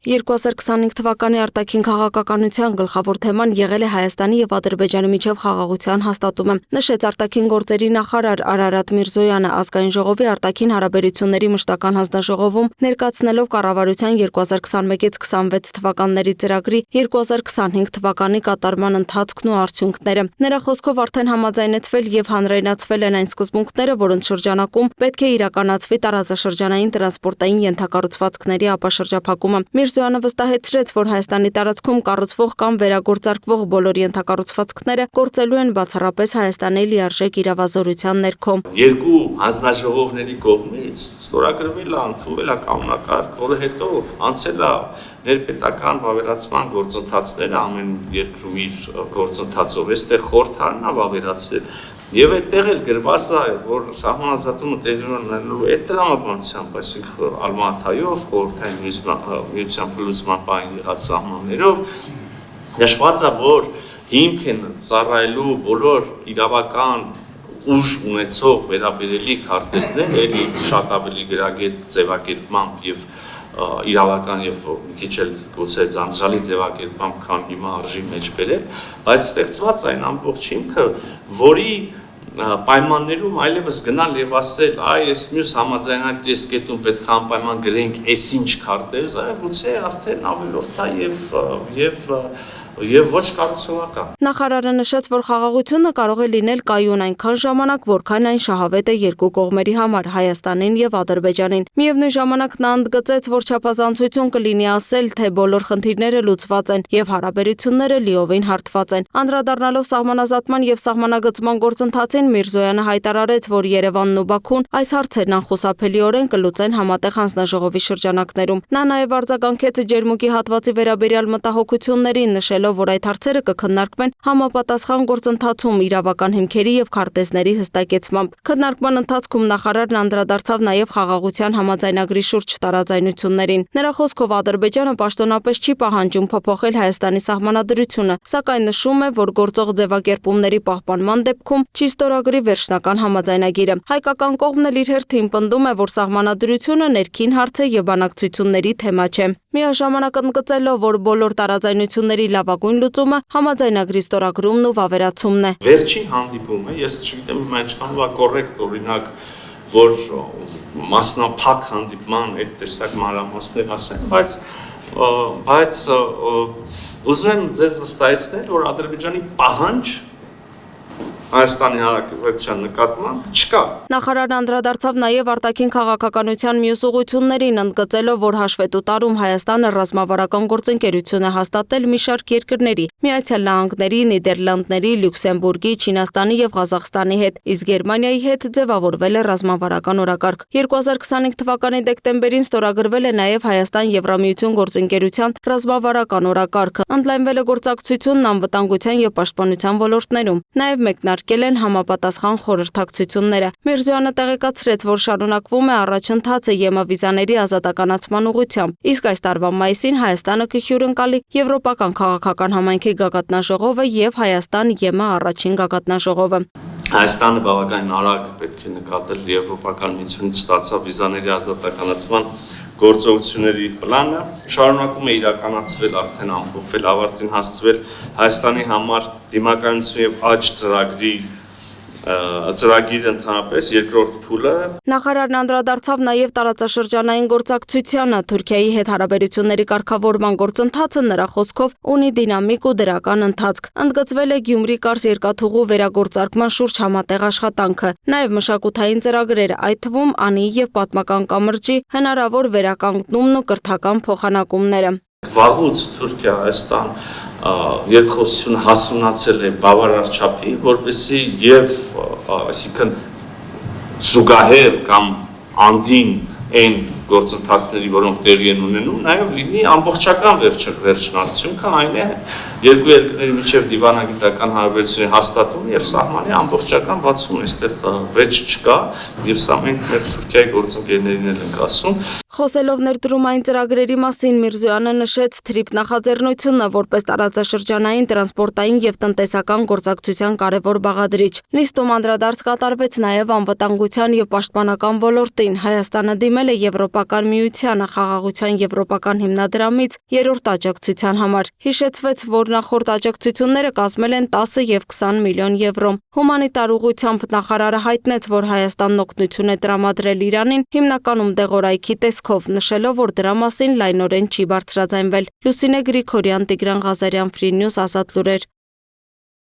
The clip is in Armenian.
2025 թվականի արտաքին քաղաքականության գլխավոր թեման եղել է Հայաստանի եւ Ադրբեջանի միջև խաղաղության հաստատումը, նշեց արտաքին գործերի նախարար Արարատ Միրզոյանը ազգային ժողովի արտաքին հարաբերությունների մշտական հանձնաժողովում ներկայացնելով կառավարության 2021-ից 26 թվականների ծրագրի 2025 թվականի կատարման ընթացքն ու արդյունքները։ Նրա խոսքով արդեն համաձայնեցվել եւ հանրայնացվել են այն սկզբունքները, որոնց շրջանակում պետք է իրականացվի տարածաշրջանային տրանսպորտային ենթակառուցվածքների ապաշրջափակումը։ Միրզոյանը վստահեցրեց, որ Հայաստանի տարածքում կառուցվող կամ վերագործարկվող բոլոր ենթակառուցվածքները գործելու են բացառապես Հայաստանի լիարժեք իրավազորության ներքո։ Երկու հանձնաժողովների կողմից ստորագրվել է, ընդունվել է կանոնակարգ, որը հետո անցել է ներպետական վավերացման գործընթացները ամեն երկրում իր գործընթացով, այստեղ խորհրդարանն է վավերացել եւ այդտեղ էլ գրված է, որ սահմանազատումը տեղի ունենալու է տրամաբանությամբ, այսինքն Ալմատայով, խորհրդային միության փլուզման պահին եղած սահմաններով նշված է, որ հիմք են ծառայելու բոլոր իրավական ուժ ունեցող վերաբերելի քարտեզներ, էլի շատ ավելի գրագետ ձևակերպմամբ եւ իրավական եւ մի քիչ էլ գուցե ցանցալի ձևակերպմամբ, քան հիմա արժի մեջ բերել, բայց ստեղծված այն ամբողջ հիմքը, որի պայմաններում այլևս գնալ եւ ասել, այ այս մյուս համաձայնագրի այս կետում պետք է անպայման գրենք այսինչ քարտեզ, գուցե արդեն ավելորդ է եւ ոչ կառուցողական։ Նախարարը նշեց, որ խաղաղությունը կարող է լինել կայուն այնքան ժամանակ, որքան այն շահավետ է երկու կողմերի համար, Հայաստանին եւ Ադրբեջանին։ Միևնույն ժամանակ նա ընդգծեց, որ չափազանցություն կլինի ասել, թե բոլոր խնդիրները լուծված են եւ հարաբերությունները լիովին հարթված են։ Անդրադառնալով սահմանազատման եւ սահմանագծման գործընթացին, Միրզոյանը հայտարարեց, որ Երևանն ու Բաքուն այս հարցերն անխուսափելիորեն կլուծեն համատեղ հանձնաժողովի շրջանակներում։ Նա նաեւ արձագանքեց ջերմուկի հատվածի վերաբերյալ մտահոգություններին, նշելով, որ այդ հարցերը կքննարկվեն համապատասխան գործընթացում իրավական հիմքերի եւ քարտեզների հստակեցմամբ։ Քննարկման ընթացքում նախարարն անդրադարձավ նաեւ խաղաղության համաձայնագրի շուրջ տարաձայնություններին։ Նրա խոսքով Ադրբեջանը պաշտոնապես չի պահանջում փոփոխել Հայաստանի սահմանադրությունը, սակայն նշում է, որ գործող ձևակերպումների պահպանման դեպքում չի ստորագրի վերջնական համաձայնագիրը։ Հայկական կողմն էլ իր հերթին պնդում է, որ սահմանադրությունը ներքին հարց է եւ բանակցությունների թեմա չէ։ Միաժամանակ ընդգծելով, որ բոլոր տարաձայնությունների լավագույն լուծումը համաձայնագրի ստորագրումն ու վավերացումն է։ Վերջին հանդիպումը, ես չգիտեմ, ինչքանով է կոռեկտ օրինակ, որ մասնափակ հանդիպման այդ տեսակ մանրամասներ ասեն, բայց ուզում եմ ձեզ վստահեցնել, որ Ադրբեջանի պահանջ Հայաստանի Հանրապետության նկատմամբ չկա։ Նախարարն անդրադարձավ նաև արտաքին քաղաքականության մյուս ուղղություններին, ընդգծելով, որ հաշվետու տարում Հայաստանը ռազմավարական գործընկերություն է հաստատել մի շարք երկրների՝ Միացյալ Նահանգների, Նիդերլանդների, Լյուքսեմբուրգի, Չինաստանի եւ Ղազախստանի հետ, իսկ Գերմանիայի հետ ձևավորվել է ռազմավարական օրակարգ։ 2025 թվականի դեկտեմբերին ստորագրվել է նաև Հայաստան-Եվրամիություն գործընկերության ռազմավարական օրակարգը, ընդլայնվել է գործակցությունն անվտանգության եւ պաշտպանության ոլորտներում։ Նաև մեկնարկել են համապատասխան խորհրդակցությունները։ Միրզոյանը տեղեկացրեց, որ շարունակվում է առաջընթացը ԵՄ վիզաների ազատականացման ուղղությամբ, իսկ այս տարվա մայիսին Հայաստանը կհյուրընկալի Եվրոպական քաղաքական համայնքի գագաթնաժողովը եւ Հայաստան-ԵՄ առաջին գագաթնաժողովը։ Հայաստանը բավականին արագ պետք է նկատել Եվրոպական միությունից ստացավ վիզաների ազատականացման գործողությունների պլանը, շարունակում է իրականացվել, արդեն ամփոփվել, ավարտին հասցվել Հայաստանի համար դիմակայություն եւ աճ ծրագիրը ընդհանրապես երկրորդ փուլը։ Նախարարն անդրադարձավ նաև տարածաշրջանային գործակցությանը։ Թուրքիայի հետ հարաբերությունների կարգավորման գործընթացը նրա խոսքով ունի դինամիկ ու դրական ընթացք։ Ընդգծվել է Գյումրի-Կարս երկաթուղու վերագործարկման շուրջ համատեղ աշխատանքը, նաև մշակութային ծրագրեր, այդ թվում անի եւ պատմական կամրջի հնարավոր վերականգնումն ու կրթական փոխանակումները։ Վաղուց Թուրքիա-Հայաստան երկխոսությունը հասունացել է բավարար չափի, որպեսզի եւ այսինքն զուգահեռ կամ անդին այն գործընթացների, որոնք տեղի են ունենում, նաեւ լինի ամբողջական վերջնարդյունքը, այն է երկու երկրների միջև դիվանագիտական հարաբերությունների հաստատում եւ սահմանի ամբողջական բացում, այստեղ վեճ չկա եւ սա մենք մեր Թուրքիայի գործընկերներին էլ ենք ասում։ Խոսելով ներդրումային ծրագրերի մասին Միրզոյանը նշեց թրիփ նախաձեռնությունը որպես տարածաշրջանային տրանսպորտային եւ տնտեսական գործակցության կարևոր բաղադրիչ։ Նիստում անդրադարձ կատարվեց նաեւ անվտանգության եւ պաշտպանական ոլորտին։ Հայաստանը դիմել է Եվրոպական միությանը խաղաղության եվրոպական հիմնադրամից երրորդ աջակցության համար։ Հիշեցվեց, որ նախորդ աջակցությունները կազմել են 10 եւ 20 միլիոն եվրո։ Հումանիտար ուղղությամբ նախարարը հայտնեց, որ Հայաստանն օգնություն է տրամադրել Իրանին հիմնականում դեղորայքի տեսքով, նշելով, որ դրա մասին լայնորեն չի բարձրաձայնվել։ Լուսինե Գրիգորյան, Տիգրան Ղազարյան, Free News, Ազատ լուրեր։